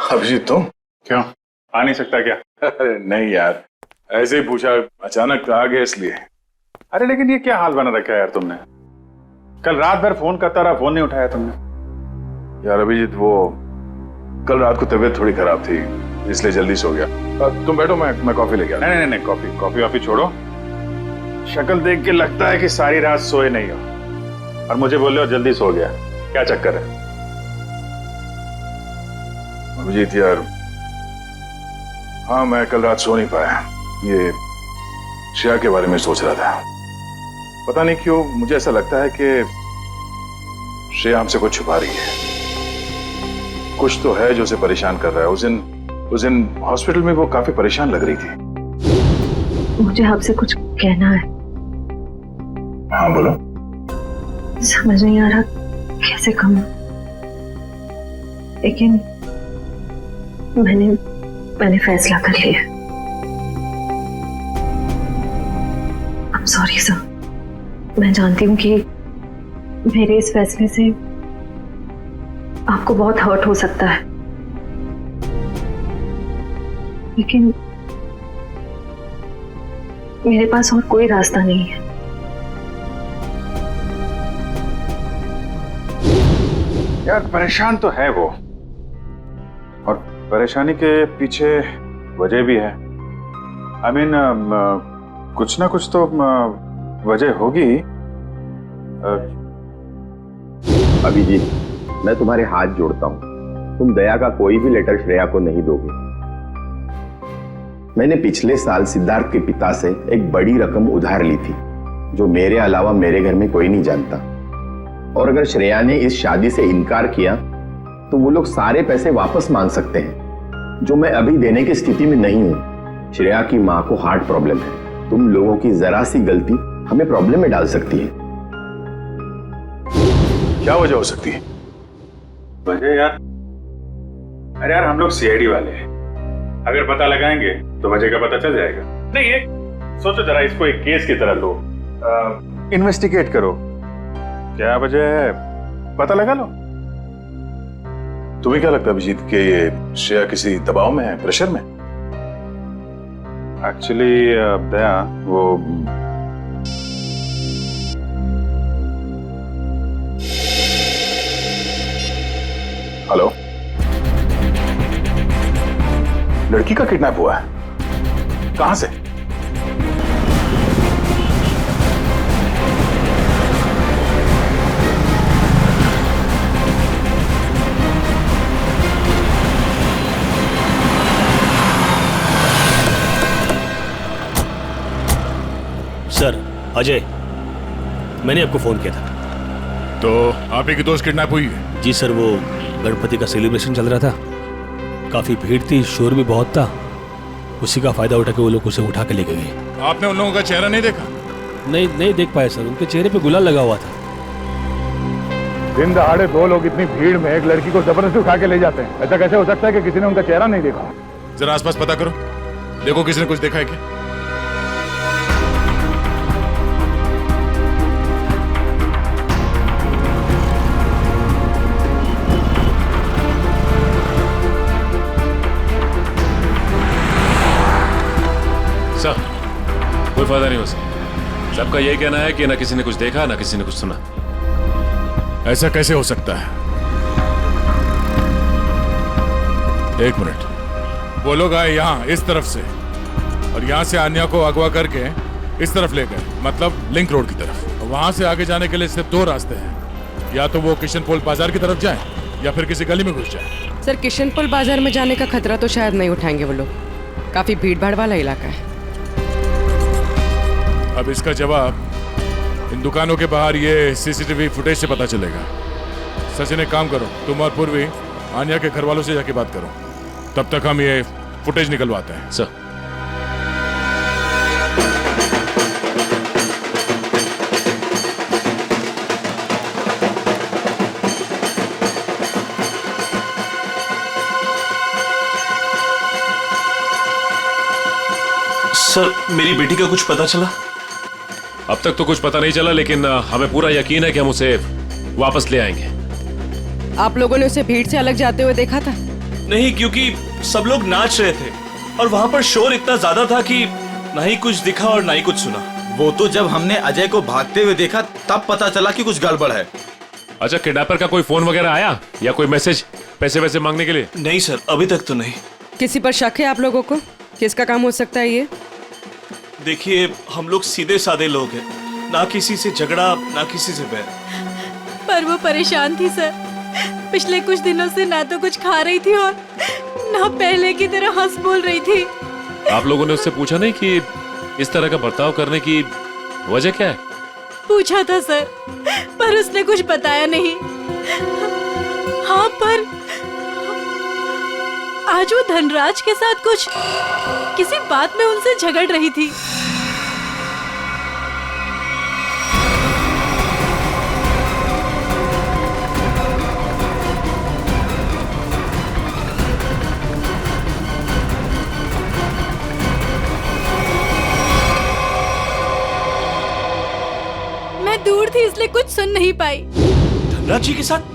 अभिजीत तुम? क्यों, आ नहीं सकता क्या? अरे नहीं यार, ऐसे ही पूछा, अचानक आ गया इसलिए। अरे लेकिन ये क्या हाल बना रखा है यार तुमने? कल रात भर फोन करता रहा, फोन नहीं उठाया तुमने। यार अभिजीत, वो कल रात को तबीयत थोड़ी खराब थी, इसलिए जल्दी सो गया। तुम बैठो, मैं कॉफी लेके आता हूं। नहीं, कॉफी वॉफी छोड़ो। शक्ल देख के लगता है कि सारी रात सोए नहीं हो और मुझे बोल रहे हो जल्दी सो गया। क्या चक्कर है? अभिजीत यार, हाँ मैं कल रात सो नहीं पाया। ये श्रेया के बारे में सोच रहा था। पता नहीं क्यों मुझे ऐसा लगता है कि श्रेया हमसे कुछ छुपा रही है। कुछ तो है जो उसे परेशान कर रहा है। उस दिन हॉस्पिटल में वो काफी परेशान लग रही थी। मुझे आपसे कुछ कहना है। हाँ बोलो। समझ नहीं आ रहा कैसे कहूं, लेकिन मैंने फैसला कर लिया। I'm sorry sir. मैं जानती हूँ कि मेरे इस फैसले से आपको बहुत हर्ट हो सकता है, लेकिन मेरे पास और कोई रास्ता नहीं है। यार परेशान तो है वो, और परेशानी के पीछे वजह भी है। I mean, कुछ ना कुछ तो वजह होगी। अभिजीत, मैं तुम्हारे हाथ जोड़ता हूं, तुम दया का कोई भी लेटर श्रेया को नहीं दोगे। मैंने पिछले साल सिद्धार्थ के पिता से एक बड़ी रकम उधार ली थी, जो मेरे अलावा मेरे घर में कोई नहीं जानता। और अगर श्रेया ने इस शादी से इनकार किया तो वो लोग सारे पैसे वापस मांग सकते हैं, जो मैं अभी देने की स्थिति में नहीं हूं। श्रेया की मां को हार्ट प्रॉब्लम है। तुम लोगों की जरा सी गलती हमें प्रॉब्लम में डाल सकती है। क्या वजह हो सकती है? वजह यार, अरे यार हम लोग सीआईडी वाले हैं, अगर पता लगाएंगे तो वजह का पता चल जाएगा। नहीं एक सोचो जरा, इसको एक केस की तरह लो, इन्वेस्टिगेट करो, क्या वजह है पता लगा लो। तुम्हें क्या लगता है अभिजीत कि ये श्रेया किसी दबाव में है, प्रेशर में? एक्चुअली दया, वो हेलो, लड़की का किडनैप हुआ है? कहां से? सर अजय, मैंने आपको फोन किया था। तो आप ही की दोस्त किडनैप हुई है? जी सर, वो गणपति का सेलिब्रेशन चल रहा था, काफी भीड़ थी, शोर भी बहुत था, उसी का फायदा उठा के वो लोग उसे उठा के लेके गए। आपने उन लोगों का चेहरा नहीं देखा? नहीं देख पाया सर, उनके चेहरे पे गुलाल लगा हुआ था। दिन दहाड़े दो लोग इतनी भीड़ में एक लड़की को जबरदस्ती उठा के ले जाते हैं, ऐसा कैसे हो सकता है कि किसी ने उनका चेहरा नहीं देखा? जरा आसपास पता करो, देखो किसी ने कुछ देखा है क्या? सर, कोई फायदा नहीं हो सकता। सबका यही कहना है कि ना किसी ने कुछ देखा ना किसी ने कुछ सुना। ऐसा कैसे हो सकता है? एक मिनट, वो लोग आए यहाँ इस तरफ से और यहाँ से आन्या को अगवा करके इस तरफ ले गए, मतलब लिंक रोड की तरफ। वहां से आगे जाने के लिए सिर्फ दो रास्ते हैं, या तो वो किशनपोल बाजार की तरफ जाए या फिर किसी गली में घुस जाए। सर, किशनपोल बाजार में जाने का खतरा तो शायद नहीं उठाएंगे वो लोग, काफी भीड़ भाड़ वाला इलाका है। अब इसका जवाब इन दुकानों के बाहर ये सीसीटीवी फुटेज से पता चलेगा। सचिन, एक काम करो, तुम और पूर्वी आन्या के घर वालों से जाके बात करो, तब तक हम ये फुटेज निकलवाते हैं। सर, सर, मेरी बेटी का कुछ पता चला? अब तक तो कुछ पता नहीं चला, लेकिन हमें पूरा यकीन है कि हम उसे वापस ले आएंगे। आप लोगों ने उसे भीड़ से अलग जाते हुए देखा था? नहीं, क्योंकि सब लोग नाच रहे थे और वहां पर शोर इतना ज्यादा था कि ना ही कुछ दिखा और ना ही कुछ सुना। वो तो जब हमने अजय को भागते हुए देखा तब पता चला कि कुछ गड़बड़ है। अच्छा, किडनैपर का कोई फोन वगैरह आया या कोई मैसेज पैसे वैसे मांगने के लिए? नहीं सर, अभी तक तो नहीं। किसी पर शक है आप लोगों को? किसका काम हो सकता है ये? देखिए, हम लोग सीधे साधे लोग हैं, ना किसी से झगड़ा ना किसी से बैर। पर वो परेशान थी सर। पिछले कुछ दिनों से ना तो कुछ खा रही थी और ना पहले की तरह हंस बोल रही थी। आप लोगों ने उससे पूछा नहीं कि इस तरह का बर्ताव करने की वजह क्या है? पूछा था सर, पर उसने कुछ बताया नहीं। हाँ, पर आज वो धनराज के साथ कुछ किसी बात में उनसे झगड़ रही थी। मैं दूर थी इसलिए कुछ सुन नहीं पाई। धनराज जी के साथ?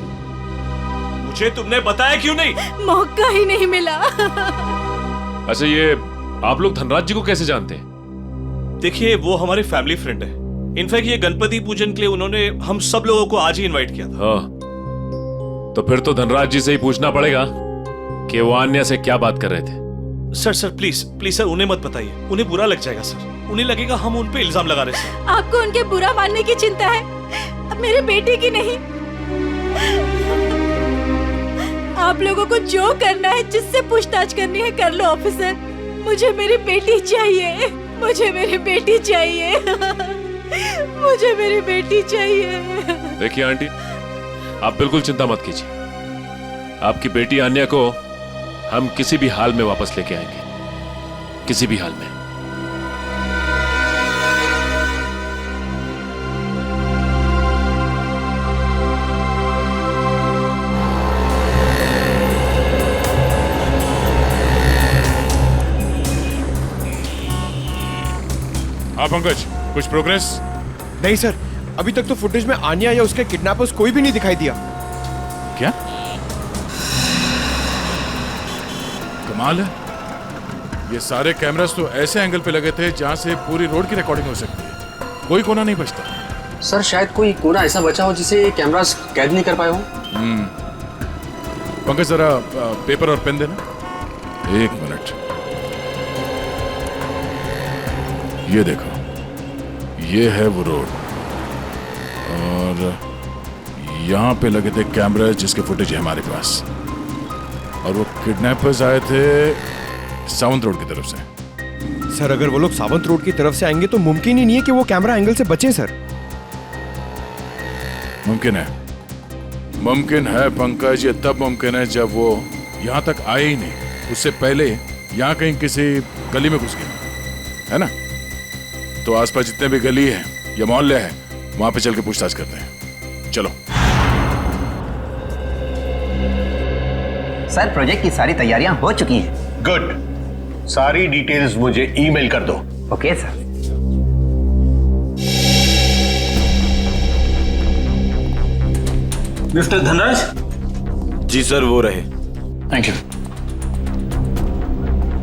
मुझे तुमने बताया क्यों नहीं? मौका ही नहीं मिला। अच्छा, ये आप लोग धनराज जी को कैसे जानते हैं? देखिए, वो हमारे फैमिली फ्रेंड है। इनफैक्ट ये गणपति पूजन के लिए उन्होंने हम सब लोगों को आज ही इनवाइट किया था। हाँ, तो फिर तो धनराज जी से ही पूछना पड़ेगा कि वो अन्या से क्या बात कर रहे थे। सर प्लीज प्लीज सर, उन्हें मत बताइए, उन्हें बुरा लग जाएगा सर। उन्हें लगेगा हम उन पे इल्जाम लगा रहे हैं। आपको उनके बुरा मानने की चिंता है, अब मेरे बेटे की नहीं। आप लोगों को जो करना है, जिससे पूछताछ करनी है कर लो ऑफिसर। मुझे मेरी बेटी चाहिए, मुझे मेरी बेटी चाहिए, मुझे मेरी बेटी चाहिए। देखिए आंटी, आप बिल्कुल चिंता मत कीजिए। आपकी बेटी अन्या को हम किसी भी हाल में वापस लेके आएंगे, किसी भी हाल में। हाँ पंकज, कुछ प्रोग्रेस? नहीं सर, अभी तक तो फुटेज में आन्या या उसके किडनैपर्स कोई भी नहीं दिखाई दिया। क्या कमाल है, ये सारे कैमरास तो ऐसे एंगल पे लगे थे जहां से पूरी रोड की रिकॉर्डिंग हो सकती है। कोई कोना नहीं बचता। सर शायद कोई कोना ऐसा बचा हो जिसे कैमरास कैद नहीं कर पाए हो। पंकज जरा पेपर और पेन देना। एक मिनट, ये देखो, ये है वो रोड और यहाँ पे लगे थे कैमरा जिसके फुटेज है हमारे पास। और वो किडनैपर्स आए थे सावंत रोड की तरफ से। सर अगर वो लोग सावंत रोड की तरफ से आएंगे तो मुमकिन ही नहीं है कि वो कैमरा एंगल से बचे सर। मुमकिन है, मुमकिन है पंकज। ये तब मुमकिन है जब वो यहाँ तक आए ही नहीं, उससे पहले यहाँ कहीं किसी गली में घुस गए, है ना? तो आसपास जितने भी गली है या मोहल्ले हैं, वहां पे चल के पूछताछ करते हैं। चलो। सर प्रोजेक्ट की सारी तैयारियां हो चुकी हैं। गुड, सारी डिटेल्स मुझे ईमेल कर दो। Okay sir. मिस्टर धनराज? जी सर, वो रहे। Thank you.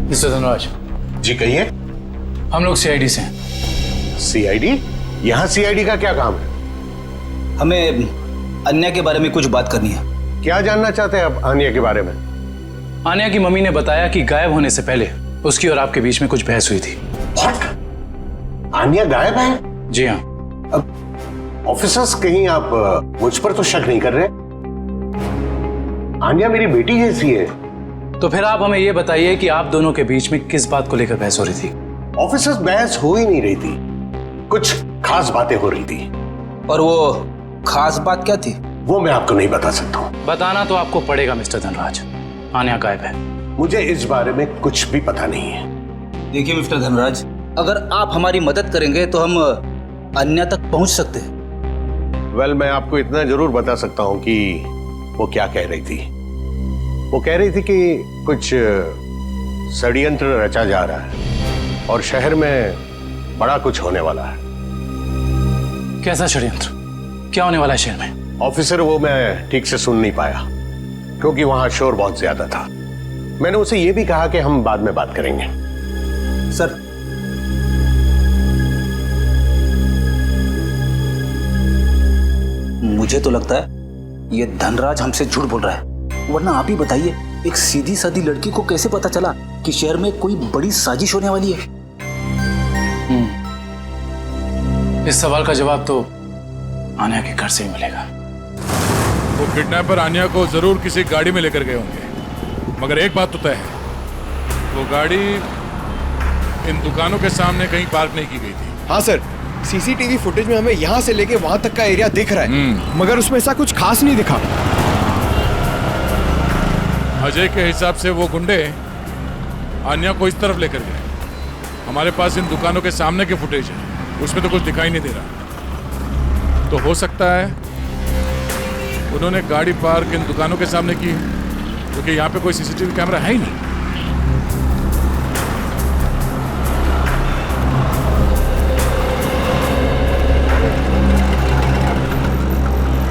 मिस्टर धनराज जी कहिए। हम लोग सीआईडी से हैं। सीआईडी? यहाँ सीआईडी का क्या काम है? हमें अन्या के बारे में कुछ बात करनी है। क्या जानना चाहते हैं आप अन्या के बारे में? अन्या की मम्मी ने बताया कि गायब होने से पहले उसकी और आपके बीच में कुछ बहस हुई थी। What? अन्या गायब है? जी हाँ। अब ऑफिसर्स, कहीं आप मुझ पर तो शक नहीं कर रहे? अन्या मेरी बेटी जैसी है। तो फिर आप हमें ये बताइए कि आप दोनों के बीच में किस बात को लेकर बहस हो रही थी? ऑफिसर्स, बहस हो ही नहीं रही थी, कुछ खास बातें हो रही थी। और वो खास बात क्या थी? वो मैं आपको नहीं बता सकता हूँ। बताना तो आपको पड़ेगा मिस्टर धनराज। अन्या गायब है। मुझे इस बारे में कुछ भी पता नहीं है। देखिए मिस्टर धनराज, अगर आप हमारी मदद करेंगे तो हम अन्या तक पहुंच सकते हैं। वेल, मैं आपको इतना जरूर बता सकता हूँ कि वो क्या कह रही थी। वो कह रही थी कि कुछ षड्यंत्र रचा जा रहा है और शहर में बड़ा कुछ होने वाला है। कैसा षड्यंत्र? क्या होने वाला है शहर में? ऑफिसर, वो मैं ठीक से सुन नहीं पाया क्योंकि वहां शोर बहुत ज्यादा था। मैंने उसे ये भी कहा कि हम बाद में बात करेंगे। सर, मुझे तो लगता है ये धनराज हमसे झूठ बोल रहा है, वरना आप ही बताइए, एक सीधी सादी लड़की को कैसे पता चला कि शहर में कोई बड़ी साजिश होने वाली है? इस सवाल का जवाब तो आन्या के घर से ही मिलेगा। वो किडनैपर आन्या को जरूर किसी गाड़ी में लेकर गए होंगे, मगर एक बात तो तय है, वो गाड़ी इन दुकानों के सामने कहीं पार्क नहीं की गई थी। हाँ सर, सीसीटीवी फुटेज में हमें यहाँ से लेके वहां तक का एरिया दिख रहा है, मगर उसमें ऐसा कुछ खास नहीं दिखा। अजय के हिसाब से वो गुंडे आन्या को इस तरफ लेकर गए। हमारे पास इन दुकानों के सामने के फुटेज है, उसमें तो कुछ दिखाई नहीं दे रहा। तो हो सकता है उन्होंने गाड़ी पार्क इन दुकानों के सामने की, क्योंकि यहाँ पे कोई सीसीटीवी कैमरा है ही नहीं।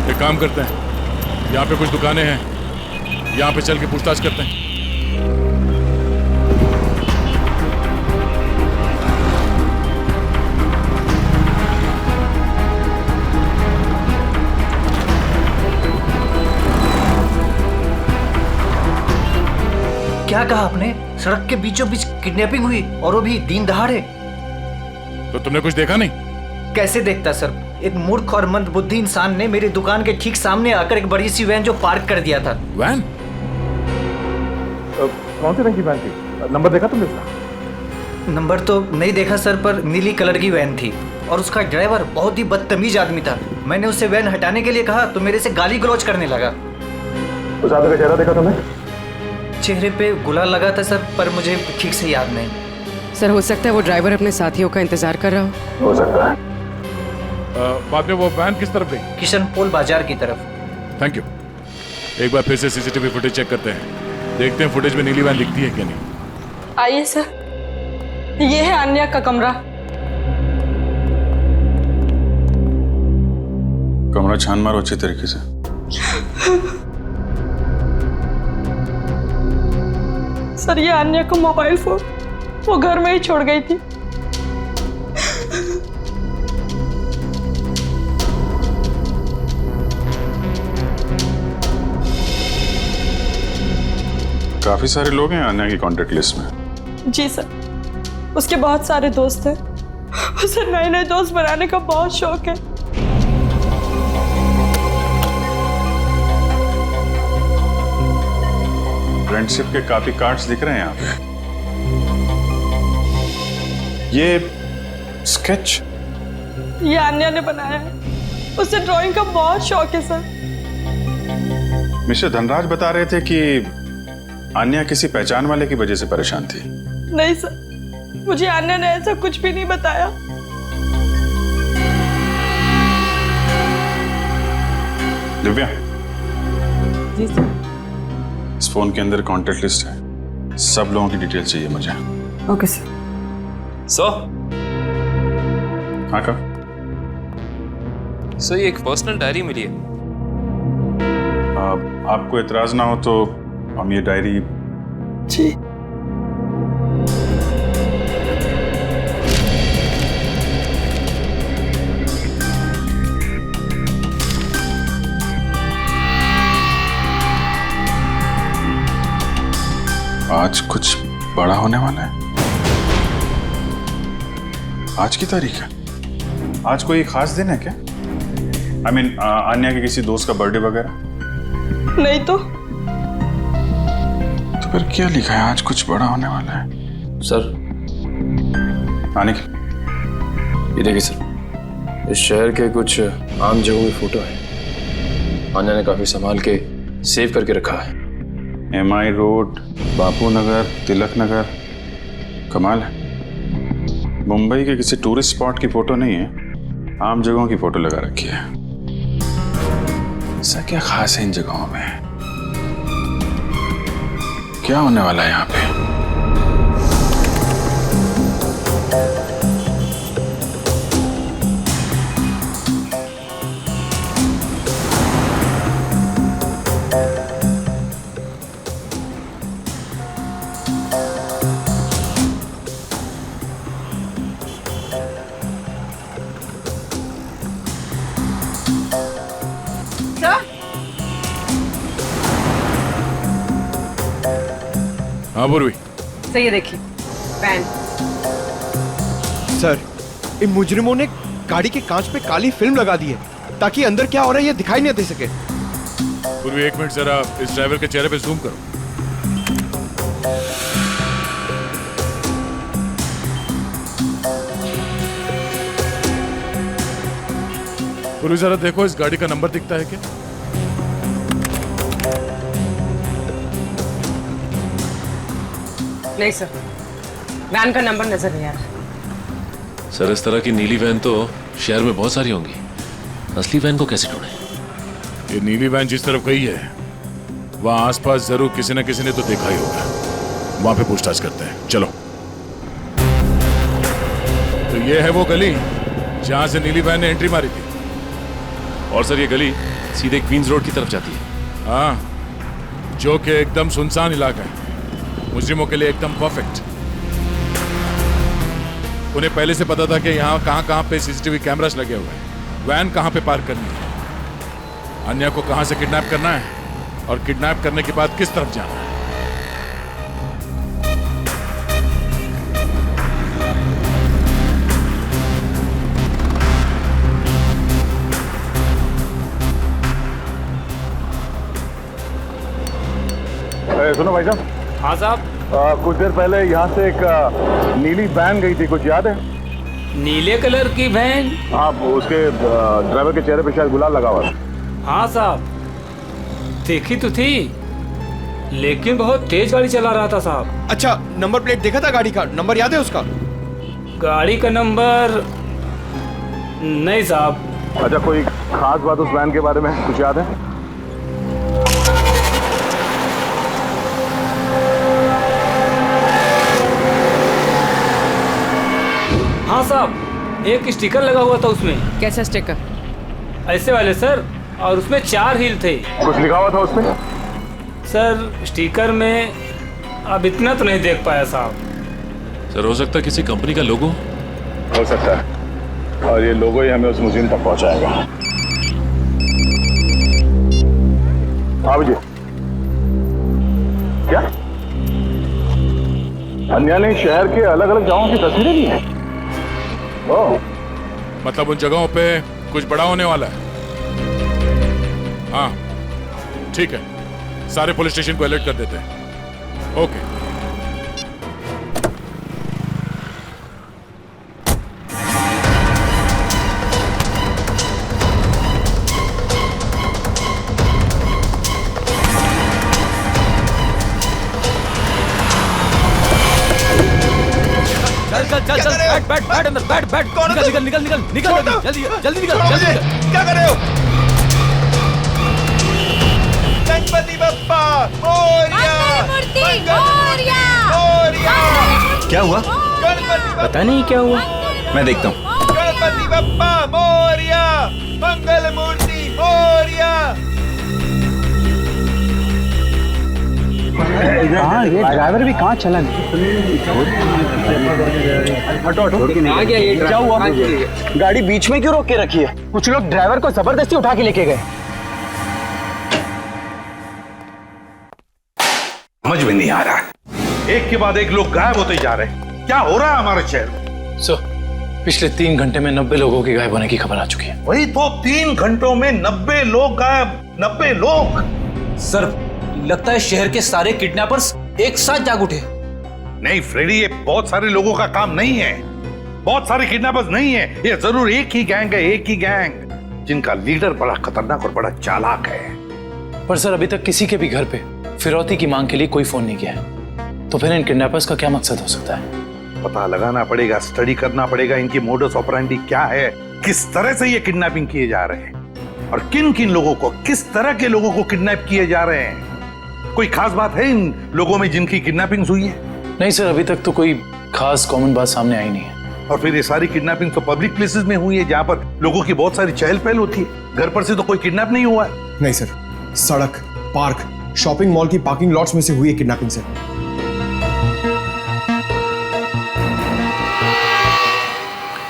एक काम करते हैं, यहाँ पे कुछ दुकानें हैं, यहाँ पे चल के पूछताछ करते हैं। क्या कहा आपने? सड़क के बीचों बीच किडनैपिंग हुई, और वो भी दिन दहाड़े? तो तुमने कुछ देखा नहीं? कैसे देखता सर, एक मूर्ख और मंदबुद्धि इंसान ने मेरी दुकान के ठीक सामने आकर एक बड़ी सी वैन जो पार्क कर दिया था। वैन? कौन सी रंग की वैन थी? नंबर देखा तुमने इसका? नंबर तो नहीं देखा सर, पर नीली कलर की वैन थी और उसका ड्राइवर बहुत ही बदतमीज आदमी था। मैंने उससे वैन हटाने के लिए कहा तो मेरे से गाली गलौज करने लगा। उस आदमी का चेहरा देखा तुमने? चेहरे पे गुलाल लगा था सर, पर मुझे ठीक से याद नहीं। सर, हो सकता है वो ड्राइवर अपने साथियों का इंतजार कर रहा हो सकता है। बाद में वो वैन किस तरफ गई? किशन पोल बाजार की तरफ। Thank you. एक बार फिर से सीसीटीवी फुटेज चेक करते हैं, देखते हैं फुटेज में नीली वैन दिखती है क्या नहीं। आइए सर, ये है आन्या का कमरा। कमरा छान मारो अच्छे तरीके से। सर, ये आन्या का मोबाइल फोन वो घर में ही छोड़ गई थी। काफी सारे लोग हैं आन्या की कांटेक्ट लिस्ट में। जी सर, उसके बहुत सारे दोस्त हैं। उसे नए नए दोस्त बनाने का बहुत शौक है। फ्रेंडशिप के काफी कार्ड्स दिख रहे हैं यहाँ पे। ये स्केच ये आन्या ने बनाया है। उसे ड्राइंग का बहुत शौक है सर। मिस्टर धनराज बता रहे थे कि आन्या किसी पहचान वाले की वजह से परेशान थी। नहीं सर, मुझे आन्या ने ऐसा कुछ भी नहीं बताया। दिव्या, जी सर। इस फोन के अंदर कांटेक्ट लिस्ट है, सब लोगों की डिटेल चाहिए मुझे। Okay sir. हाँ का? सर, ये एक पर्सनल डायरी मिली है। आपको एतराज ना हो तो हम ये डायरी। जी। आज कुछ बड़ा होने वाला है। आज की तारीख है? आज कोई खास दिन है क्या? I mean, आन्या के किसी दोस्त का बर्थडे वगैरह? नहीं तो फिर क्या लिखा है? आज कुछ बड़ा होने वाला है। सर, आने की ये देखिए सर, इस शहर के कुछ आम जगहों की फोटो है। आन्या ने काफी संभाल के सेव करके रखा है। MI road, Bapu Nagar, Tilak Nagar. कमाल है, मुंबई के किसी टूरिस्ट स्पॉट की फोटो नहीं है, आम जगहों की फोटो लगा रखी है। ऐसा क्या खास है इन जगहों में? क्या होने वाला है यहाँ पे? हाँ पूर्वी। सर ये देखिए वैन। सर इन मुजरिमों ने गाड़ी के कांच पे काली फिल्म लगा दी है ताकि अंदर क्या हो रहा है ये दिखाई नहीं दे सके। पूर्वी 1 मिनट जरा इस ड्राइवर के चेहरे पे जूम करो। पूर्वी जरा देखो इस गाड़ी का नंबर दिखता है क्या? नहीं सर, वैन का नंबर नजर नहीं आ रहा। सर इस तरह की नीली वैन तो शहर में बहुत सारी होंगी, असली वैन को कैसे ढूंढे? ये नीली वैन जिस तरफ गई है वहां आसपास जरूर किसी न किसी ने तो देखा ही होगा। वहां पे पूछताछ करते हैं, चलो। तो ये है वो गली जहां से नीली वैन ने एंट्री मारी थी। और सर ये गली सीधे क्वींस रोड की तरफ जाती है। हाँ, जो कि एकदम सुनसान इलाका है, मुजरिमों के लिए एकदम परफेक्ट। उन्हें पहले से पता था कि यहाँ कहाँ पे सीसीटीवी कैमरास लगे हुए हैं, वैन कहाँ पे पार्क करनी है, अन्या को कहाँ से किडनैप करना है और किडनैप करने के बाद किस तरफ जाना है। सुनो भाई साहब। हाँ साहब। कुछ देर पहले यहाँ से एक नीली वैन गई थी, कुछ याद है? नीले कलर की वैन? हाँ, उसके ड्राइवर के चेहरे पे शायद गुलाल लगा हुआ था। हाँ साहब, देखी तो थी लेकिन बहुत तेज गाड़ी चला रहा था साहब। अच्छा, नंबर प्लेट देखा था गाड़ी का? नंबर याद है उसका? गाड़ी का नंबर नहीं साहब। अच्छा, कोई खास बात उस वैन के बारे में कुछ याद है? हाँ साहब, एक स्टिकर लगा हुआ था उसमें। कैसा स्टिकर? ऐसे वाले सर, और उसमें 4 हील थे। कुछ लिखा हुआ था उसमें? सर स्टिकर में अब इतना तो नहीं देख पाया साहब। सर हो सकता है किसी कंपनी का लोगो हो सकता है, और ये लोगो ही हमें उस मुजिम तक पहुंचाएगा। हाँ जी, क्या अन्या ने शहर के अलग अलग जगहों की तस्वीरें ली हैं? ओह, मतलब उन जगहों पे कुछ बड़ा होने वाला है। हाँ ठीक है, सारे पुलिस स्टेशन को अलर्ट कर देते हैं। ओके। चल चल चल, बैठ अंदर, बैठ। निकल जल्दी निकल। क्या कर रहे हो? गणपति बप्पा मोरया! क्या हुआ? पता नहीं क्या हुआ। मैं देखता हूँ। गणपति बप्पा मोरया! मंगल मूर्ति मोरया! हाँ, ये ड्राइवर भी कहाँ चला गया? आ गया ये। क्या हुआ? गाड़ी बीच में क्यों रोक के रखी है? कुछ लोग ड्राइवर को जबरदस्ती उठा के लेके गए। समझ में नहीं आ रहा, एक के बाद एक लोग गायब होते जा रहे हैं। क्या हो रहा है हमारे शहर में? सर पिछले 3 घंटे में 90 लोगों के गायब होने की खबर आ चुकी है। वही तो, 3 घंटों में 90 लोग गायब। 90 लोग? सर लगता है शहर के सारे किडनैपर्स एक साथ जाग उठे। नहीं फ्रेडी, ये बहुत सारे लोगों का काम नहीं है, बहुत सारे किडनैपर्स नहीं है, ये जरूर एक ही गैंग है, एक ही गैंग जिनका लीडर बड़ा खतरनाक और बड़ा चालाक है। पर सर अभी तक किसी के भी घर पे फिरौती की मांग के लिए कोई फोन नहीं किया है, तो फिर इन किडनैपर्स का क्या मकसद हो सकता है? पता लगाना पड़ेगा, स्टडी करना पड़ेगा इनकी मोडस ऑपरेंडी क्या है, किस तरह से ये किडनैपिंग किए जा रहे हैं और किन किन लोगों को, किस तरह के लोगों को किडनैप किए जा रहे हैं। कोई खास बात है इन लोगों में जिनकी किडनैपिंग हुई है? नहीं सर, अभी तक तो कोई खास कॉमन बात सामने आई नहीं है। और फिर ये सारी किडनैपिंग तो पब्लिक प्लेसेस में हुई है जहां पर लोगों की बहुत सारी चहल पहल होती है। घर पर से तो कोई किडनैप नहीं हुआ है। नहीं सर, सड़क, पार्क, शॉपिंग मॉल की पार्किंग लॉट्स में से हुई है किडनैपिंग सर।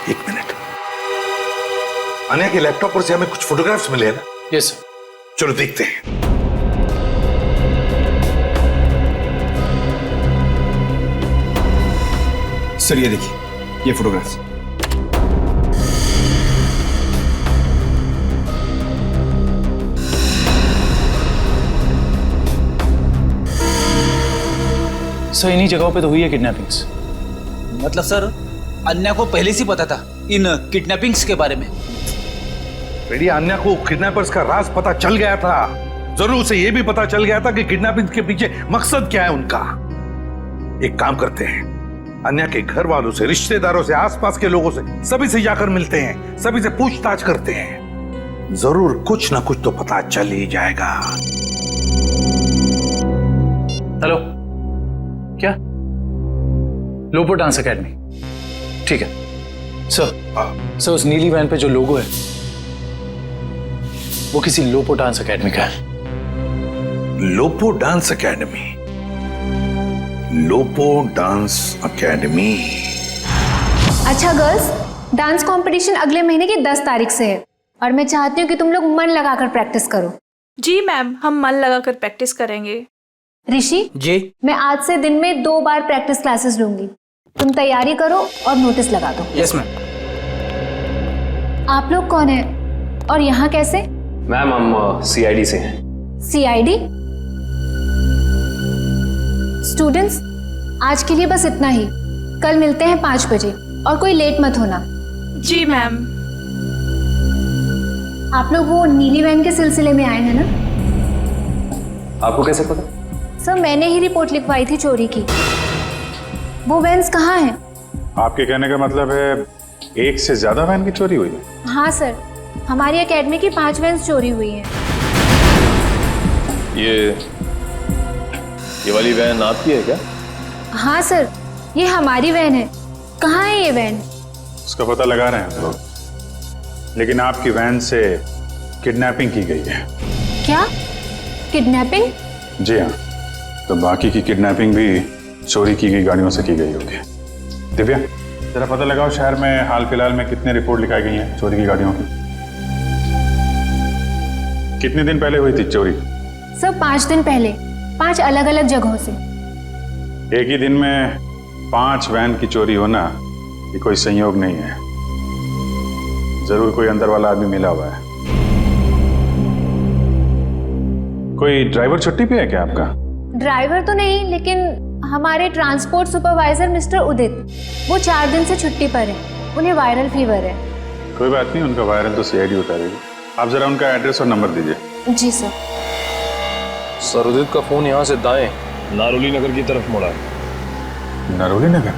एक मिनट, अन्या के लैपटॉप पर से हमें कुछ फोटोग्राफ्स मिले ना? Yes sir. चलो देखते हैं। सर ये देखिए, ये फोटोग्राफ्स। सर इन्हीं जगहों पे तो हुई है किडनैपिंग्स। मतलब सर अन्या को पहले से पता था इन किडनैपिंग्स के बारे में? बेटी, अन्या को किडनैपर्स का राज पता चल गया था। जरूर उसे यह भी पता चल गया था कि किडनैपिंग के पीछे मकसद क्या है उनका। एक काम करते हैं, अन्या के घर वालों से, रिश्तेदारों से, आसपास के लोगों से, सभी से जाकर मिलते हैं, सभी से पूछताछ करते हैं। जरूर कुछ ना कुछ तो पता चल ही जाएगा। हेलो, क्या? लोपो डांस एकेडमी, ठीक है सर। उस नीली वैन पे जो लोगो है वो किसी लोपो डांस एकेडमी का है। लोपो डांस एकेडमी? लोपो डांस एकेडमी। अच्छा गर्ल्स, डांस कंपटीशन अगले महीने की 10 तारीख से है और मैं चाहती हूँ कि तुम लोग मन लगाकर प्रैक्टिस करो। जी मैम, हम मन लगाकर प्रैक्टिस करेंगे। ऋषि जी, मैं आज से दिन में 2 बार प्रैक्टिस क्लासेस लूंगी। तुम तैयारी करो और नोटिस लगा दो। Yes ma'am. आप लोग कौन है और यहाँ कैसे? मैम हम सीआईडी से हैं। सीआईडी? स्टूडेंट्स, आज के लिए बस इतना ही। कल मिलते हैं 5 बजे और कोई लेट मत होना। जी मैम। आप लोग वो नीली वैन के सिलसिले में आए हैं ना? आपको कैसे पता? सर मैंने ही रिपोर्ट लिखवाई थी चोरी की। वो वैन्स कहाँ हैं? आपके कहने का मतलब है एक से ज्यादा वैन की चोरी हुई है? हाँ सर, हमारी एकेडमी की 5 वैन्स चोरी हुई हैं। ये वाली वैन आपकी है क्या? हाँ सर, ये हमारी वैन है। कहाँ है ये वैन? उसका पता लगा रहे हैं हम लोग, लेकिन आपकी वैन से किडनैपिंग की गई है। क्या? किडनैपिंग? जी हाँ, तो बाकी की किडनैपिंग भी चोरी की गई गाड़ियों से की गई होगी। दिव्या, जरा पता लगाओ शहर में हाल फिलहाल में कितने रिपोर्ट लिखाई गई हैं चोरी की गाड़ियों की। कितने दिन पहले हुई थी चोरी? सर 5 दिन पहले, 5 अलग अलग जगहों से। एक ही दिन में 5 वैन की चोरी होना ये कोई संयोग नहीं है। जरूर कोई अंदर वाला आदमी मिला हुआ है। कोई ड्राइवर छुट्टी पे है क्या आपका? ड्राइवर तो नहीं, लेकिन हमारे ट्रांसपोर्ट सुपरवाइजर मिस्टर उदित, वो 4 दिन से छुट्टी पर हैं। उन्हें वायरल फीवर है। कोई बात नहीं, उनका वायरल तो सीआईडी उतारेगी। आप जरा उनका एड्रेस और नंबर दीजिए। जी सर। सर उदित का फोन यहाँ से दाएं नारोली नगर की तरफ मुड़ा है। नारोली नगर?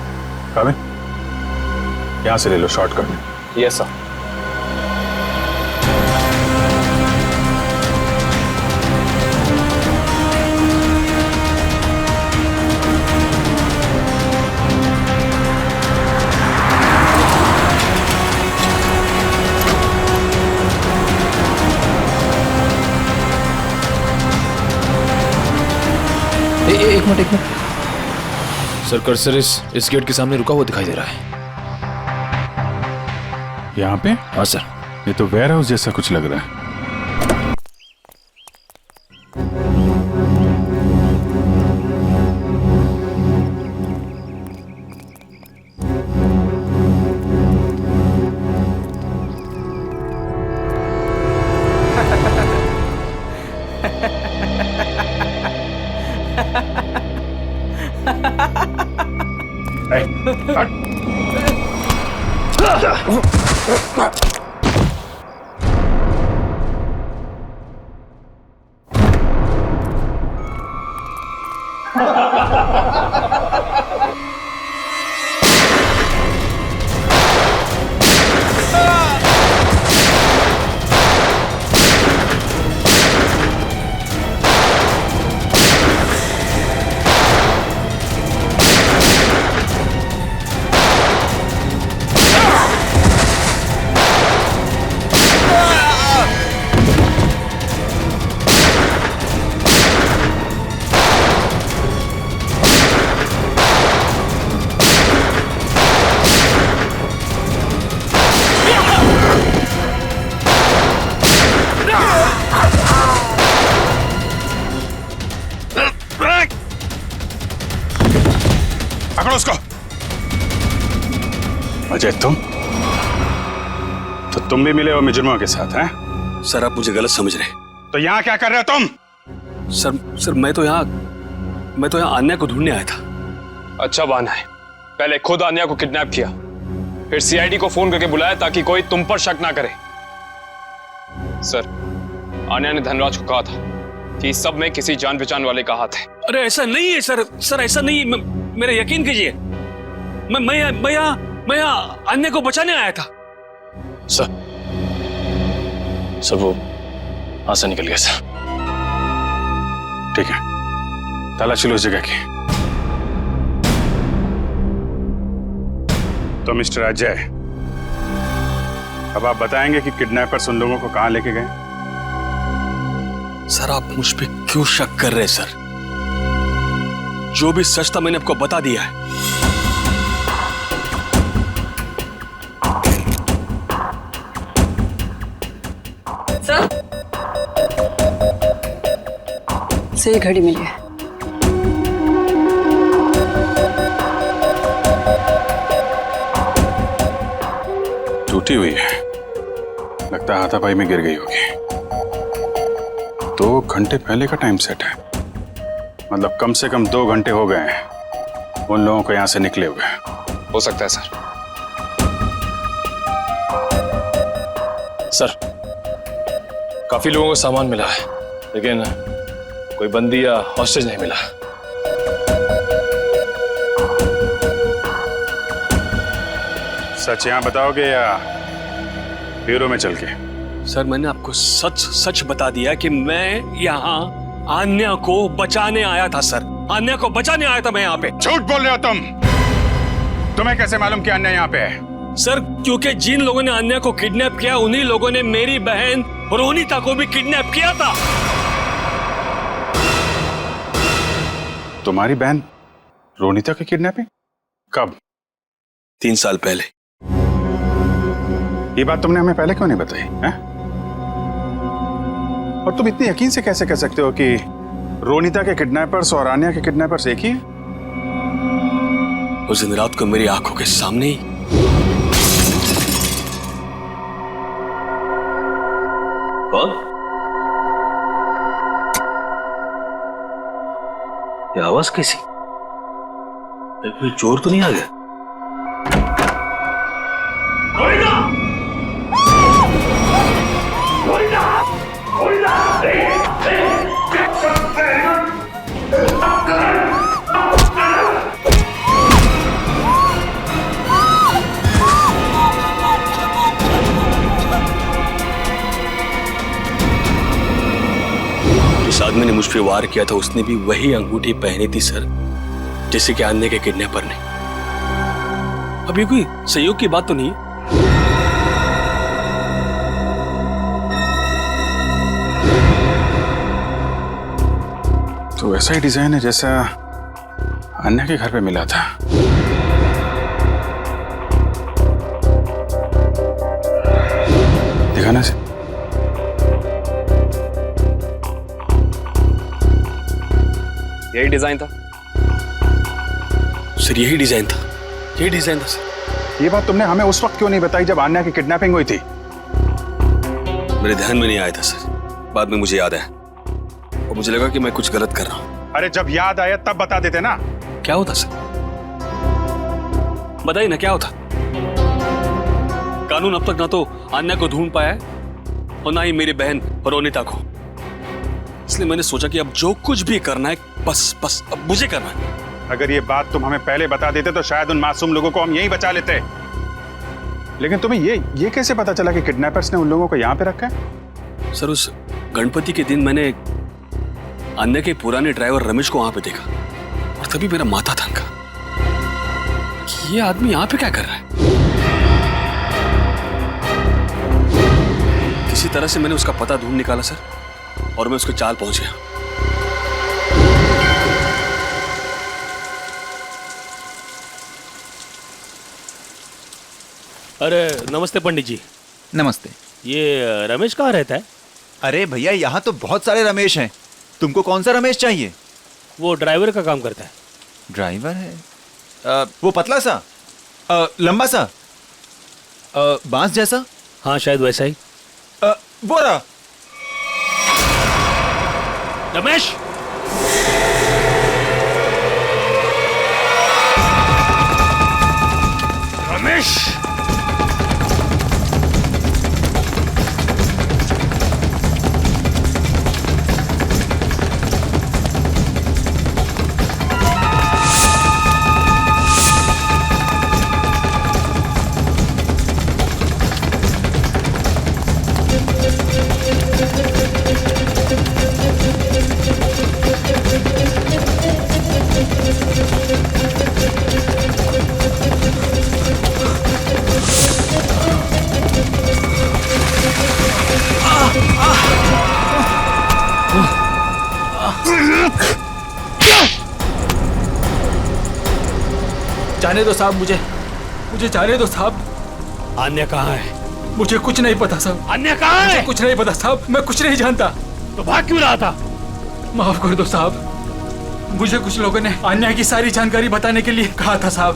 काबिल, यहाँ से ले लो शॉर्टकट। Yes sir. एक मिनट। सर कर्सर इस गेट के सामने रुका हुआ दिखाई दे रहा है। यहाँ पे? हाँ सर। ये तो वेयर हाउस जैसा कुछ लग रहा है। पकड़ो उसको। अजय तुम भी मिले हो मुजरिमों के साथ हैं? सर आप मुझे गलत समझ रहे हैं। तो यहाँ क्या कर रहे हो तुम? सर मैं तो यहाँ आन्या को ढूंढने आया था। अच्छा बहाना है, पहले खुद आन्या को किडनैप किया, फिर सीआईडी को फोन करके बुलाया ताकि कोई तुम पर शक ना करे। सर आन्या ने धनराज को कहा था कि इस सब में किसी जान पहचान वाले का हाथ है। अरे ऐसा नहीं है सर ऐसा नहीं, मेरा यकीन कीजिए। मैं यहाँ आन्या को बचाने आया था। सर वो हाथ से निकल गया सर। ठीक है, तलाशी लो उस जगह की। तो मिस्टर अजय, अब आप बताएंगे कि किडनैपर्स उन लोगों को कहां लेके गए? सर आप मुझ पे क्यों शक कर रहे हैं सर? जो भी सच था मैंने आपको बता दिया है। सर से ये घड़ी मिली है। टूटी हुई है, लगता है हाथापाई में गिर गई होगी। 2 घंटे पहले का टाइम सेट है, मतलब कम से कम 2 घंटे हो गए हैं उन लोगों को यहां से निकले हुए। हो सकता है सर काफी लोगों को सामान मिला है, लेकिन कोई बंदी या हॉस्टेज नहीं मिला। सच यहां बताओगे या ब्यूरो में चल के? सर मैंने आपको सच बता दिया कि मैं यहाँ आन्या को बचाने आया था सर। आन्या को बचाने आया था मैं यहाँ पे। झूठ बोल रहे हो तुम। तुम्हें कैसे मालूम कि आन्या यहाँ पे है? सर क्योंकि जिन लोगों ने आन्या को किडनैप किया उन्हीं लोगों ने मेरी बहन रोनिता को भी किडनैप किया था। तुम्हारी बहन रोनिता की किडनैपिंग कब? 3 साल पहले। ये बात तुमने हमें पहले क्यों नहीं बताई है? और तुम इतने यकीन से कैसे कह सकते हो कि रोनिता के किडनैपर्स और आन्या के किडनैपर्स एक ही हैं? उस दिन रात को मेरी आंखों के सामने ही कौन? ये आवाज कैसी? कोई चोर तो नहीं आ गया? जिस आदमी ने मुझ पे वार किया था उसने भी वही अंगूठी पहनी थी सर, जैसे कि आन्या के किडनैपर ने। अब ये कोई सहयोग की बात तो नहीं है? तो वैसा ही डिजाइन है जैसा आन्या के घर पे मिला था। दिखाना से। यही डिजाइन था सर, यही डिजाइन था सर। ये बात तुमने हमें उस वक्त क्यों नहीं बताई जब आन्या की किडनैपिंग हुई थी? मेरे ध्यान में नहीं आया था सर, बाद में मुझे याद आया और मुझे लगा कि मैं कुछ गलत कर रहा हूं। अरे जब याद आया तब बता देते ना। क्या होता सर? बताइए ना क्या होता? कानून अब तक ना तो आन्या को ढूंढ पाया है और ना ही मेरी बहन रोनिता को। इसलिए मैंने सोचा कि अब जो कुछ भी करना है बस अब मुझे करना है। अगर ये बात तुम हमें पहले बता देते तो शायद उन मासूम लोगों को हम यहीं बचा लेते। लेकिन तुम्हें ये कैसे पता चला कि किडनैपर्स ने उन लोगों को यहाँ पे रखा है? सर उस गणपति के दिन मैंने आन्या के पुराने ड्राइवर रमेश को वहां पे देखा और तभी मेरा माथा थनका कि ये आदमी यहाँ पे क्या कर रहा है। किसी तरह से मैंने उसका पता ढूंढ निकाला सर और मैं उसके चाल पहुंच गया। अरे नमस्ते पंडित जी। नमस्ते। ये रमेश कहाँ रहता है? अरे भैया यहाँ तो बहुत सारे रमेश हैं, तुमको कौन सा रमेश चाहिए? वो ड्राइवर का काम करता है। ड्राइवर है? वो पतला सा, लंबा सा, बांस जैसा? हाँ शायद वैसा ही। वो रहा। रमेश, रमेश, जाने दो साहब, मुझे जाने दो साहब। अन्य कहाँ है? मुझे कुछ नहीं पता साहब। अन्य कहाँ है? मुझे कुछ नहीं पता साहब, मैं कुछ नहीं जानता। तो भाग क्यों रहा था? माफ कर दो साहब, मुझे कुछ लोगों ने अन्य की सारी जानकारी बताने के लिए कहा था साहब।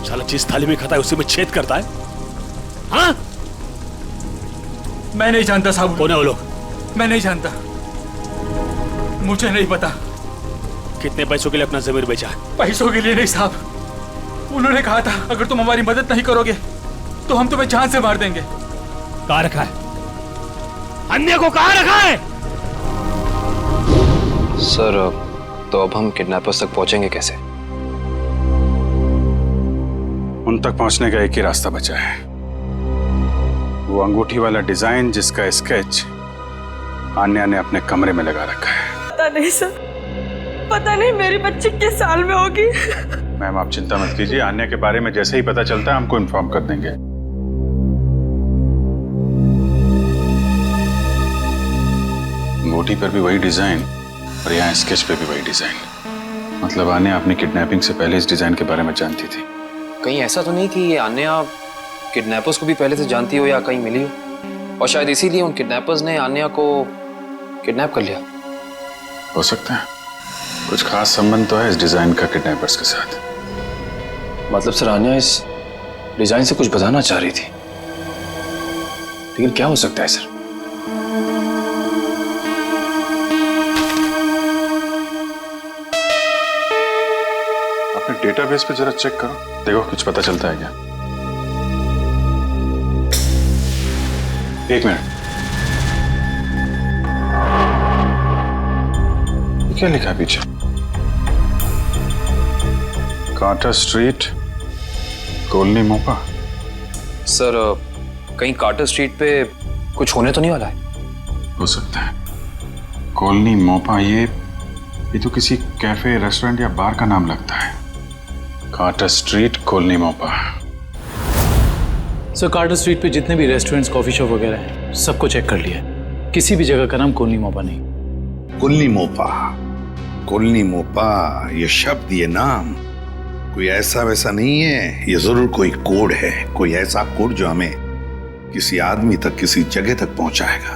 साला जिस थाली में खाता है उसी में छेद करता है। हाँ? मैं नहीं जानता साहब। कौन है वो लोग? मैं नहीं जानता, मुझे नहीं पता। कितने पैसों के लिए अपना जमीर बेचा? पैसों के लिए नहीं साहब, उन्होंने कहा था अगर तुम हमारी मदद नहीं करोगे तो हम तुम्हें जान से मार देंगे। कहाँ रखा है? अन्य को कहाँ रखा है? सर, तो अब हम किडनैपर्स तक पहुंचेंगे कैसे? उन तक पहुंचने का एक ही रास्ता बचा है, वो अंगूठी वाला डिजाइन जिसका स्केच आन्या ने अपने कमरे में लगा रखा है। पता नहीं सर, पता नहीं मेरी बच्ची किस साल में होगी। मैम आप चिंता मत कीजिए, आन्या के बारे में जैसे ही पता चलता है हमको इन्फॉर्म कर देंगे। अंगूठी पर भी वही डिजाइन और यहाँ स्केच पे भी वही डिजाइन। मतलब आन्या अपनी किडनैपिंग से पहले इस डिजाइन के बारे में जानती थी। कहीं ऐसा तो नहीं कि ये आन्या किडनैपर्स को भी पहले से जानती हो या कहीं मिली हो, और शायद इसीलिए उन किडनैपर्स ने आन्या को किडनैप कर लिया? हो सकता है, कुछ खास संबंध तो है इस डिजाइन का किडनैपर्स के साथ। मतलब सर आन्या इस डिजाइन से कुछ बताना चाह रही थी, लेकिन क्या हो सकता है सर? अपने डेटाबेस पे जरा चेक करो, देखो कुछ पता चलता है क्या। एक मिनट, क्या लिखा है पीछे? कार्टर स्ट्रीट, कॉलोनी मोपा। सर कहीं कार्टर स्ट्रीट पे कुछ होने तो नहीं वाला है? हो सकता है, कॉलोनी मोपा, ये तो किसी कैफे, रेस्टोरेंट या बार का नाम लगता है। कार्टर स्ट्रीट, कॉलोनी मोपा। सर कार्टर स्ट्रीट पे जितने भी रेस्टोरेंट्स, कॉफी शॉप वगैरह हैं, सबको चेक कर लिया, किसी भी जगह का नाम कॉलोनी मोपा नहीं। कॉलोनी मोपा, कॉलोनी मोपा, ये शब्द, ये नाम कोई ऐसा वैसा नहीं है, ये जरूर कोई कोड है, कोई ऐसा कोड जो हमें किसी आदमी तक, किसी जगह तक पहुंचाएगा।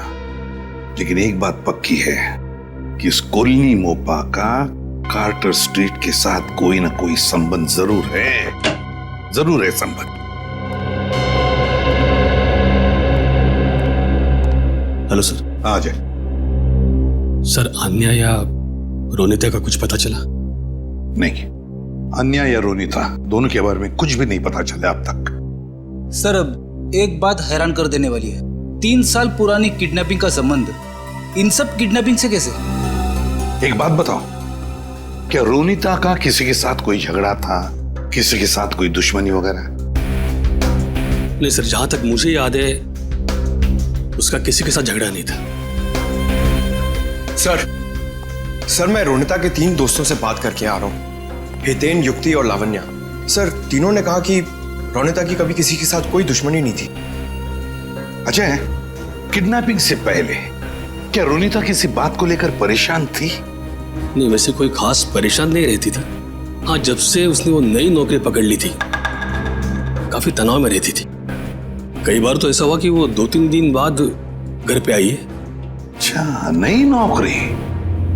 लेकिन एक बात पक्की है कि इस कॉलोनी मोपा का कार्टर स्ट्रीट के साथ कोई ना कोई संबंध जरूर है संबंध। Hello sir. आ जाए सर, अन्या या रोनिता का कुछ पता चला? नहीं, अन्या या रोनिता दोनों के बारे में कुछ भी नहीं पता चला अब तक। सर अब एक बात हैरान कर देने वाली है, 3 साल पुरानी किडनैपिंग का संबंध इन सब किडनैपिंग से कैसे? एक बात बताओ, क्या रोनिता का किसी के साथ कोई झगड़ा था, किसी के साथ कोई दुश्मनी वगैरह? नहीं सर, जहां तक मुझे याद है उसका किसी के साथ झगड़ा नहीं था। सर मैं रोनिता के 3 दोस्तों से बात करके आ रहा हूँ, हितेन, युक्ति और लावण्या। सर तीनों ने कहा कि रोनिता की कभी किसी के साथ कोई दुश्मनी नहीं थी। अजय, किडनैपिंग से पहले क्या रोनिता किसी बात को लेकर परेशान थी? नहीं, वैसे कोई खास परेशान नहीं रहती थी। हाँ, जब से उसने वो नई नौकरी पकड़ ली थी काफी तनाव में रहती थी। कई बार तो ऐसा हुआ कि वो 2-3 दिन बाद घर पे आई है। अच्छा, नई नौकरी?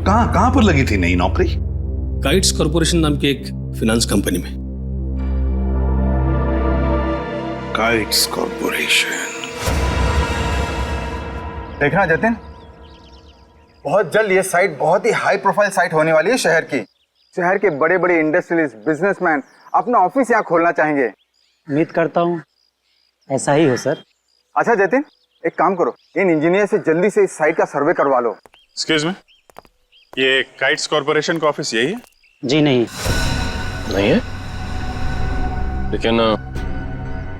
कहां पर लगी थी नई नौकरी? काइट्स कॉर्पोरेशन नाम की एक फाइनेंस कंपनी में। Kites corporation. देखना जतिन, बहुत जल्द ये साइट बहुत ही हाई प्रोफाइल साइट होने वाली है शहर की। शहर के बड़े बड़े इंडस्ट्रियलिस्ट, बिजनेसमैन अपना ऑफिस यहाँ खोलना चाहेंगे। उम्मीद करता हूँ ऐसा ही हो सर। अच्छा जतिन, एक काम करो, इन इंजीनियर से जल्दी से इस साइट का सर्वे करवा लो। एक्सक्यूज मी, ये काइट्स कॉर्पोरेशन का ऑफिस यही है? जी नहीं। नहीं है, लेकिन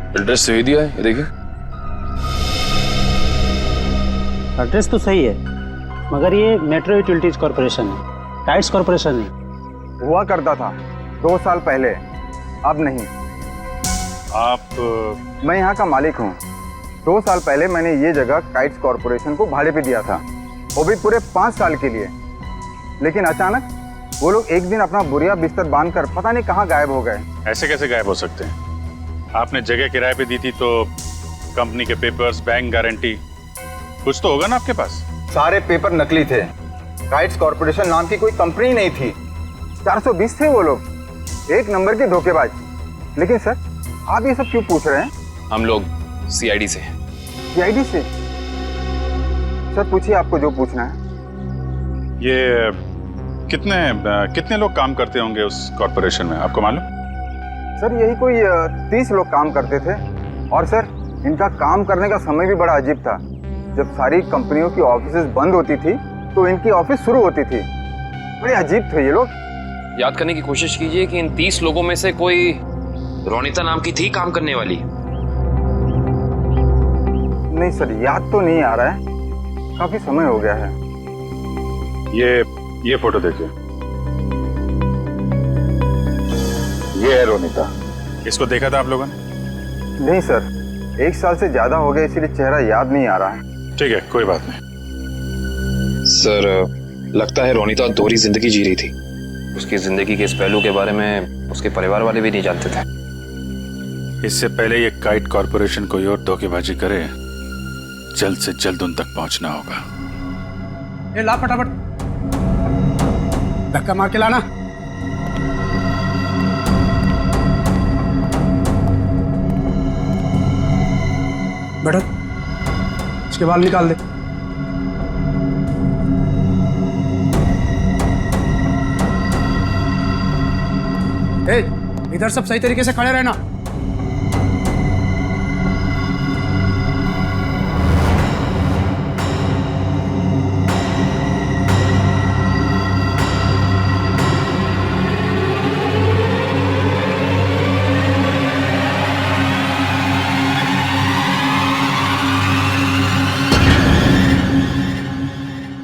एड्रेस सही दिया है, ये देखिए। एड्रेस तो सही है, मगर ये मेट्रो यूटिलिटीज कॉर्पोरेशन है, काइट्स कॉर्पोरेशन नहीं। हुआ करता था 2 साल पहले, अब नहीं। आप? मैं यहाँ का मालिक हूँ। 2 साल पहले मैंने ये जगह काइट्स कॉर्पोरेशन को भाड़े पे दिया था, वो भी पूरे 5 साल के लिए। लेकिन अचानक वो लोग एक दिन अपना बोरिया बिस्तर बांधकर पता नहीं कहाँ गायब हो गए। ऐसे कैसे गायब हो सकते हैं? आपने जगह किराए पे दी थी तो कंपनी के पेपर्स, बैंक गारंटी, कुछ तो होगा ना आपके पास? सारे पेपर नकली थे। काइट्स कॉर्पोरेशन नाम की कोई कंपनी नहीं थी। 420 थे वो लोग, एक नंबर के धोखेबाज। लेकिन सर, आप ये सब क्यों पूछ रहे हैं? हम लोग सीआईडी से। सीआईडी से? सर पूछिए आपको जो पूछना है। ये कितने लोग काम करते होंगे उस कॉर्पोरेशन में, आपको मालूम? सर यही कोई 30 लोग काम करते थे। और सर इनका काम करने का समय भी बड़ा अजीब था। जब सारी कंपनियों की ऑफिसेज बंद होती थी तो इनकी ऑफिस शुरू होती थी। बड़े अजीब थे ये लोग। याद करने की कोशिश कीजिए कि इन 30 लोगों में से कोई रोनिता नाम की थी काम करने वाली? नहीं सर, याद तो नहीं आ रहा है, काफी समय हो गया है। ये फोटो देखिए, ये है रोनिता। इसको देखा था आप लोगों ने? नहीं सर, 1 साल से ज्यादा हो गया, इसीलिए चेहरा याद नहीं आ रहा है। ठीक है, कोई बात नहीं। सर लगता है रोनिता दोहरी जिंदगी जी रही थी। उसकी जिंदगी के इस पहलू के बारे में उसके परिवार वाले भी नहीं जानते थे। इससे पहले ये काइट कॉर्पोरेशन कोई और धोखेबाजी करे, जल्द से जल्द उन तक पहुंचना होगा। ये ला फटाफट, धक्का मार के लाना। बैठो, इसके बाल निकाल दे। इधर सब सही तरीके से खड़े रहना।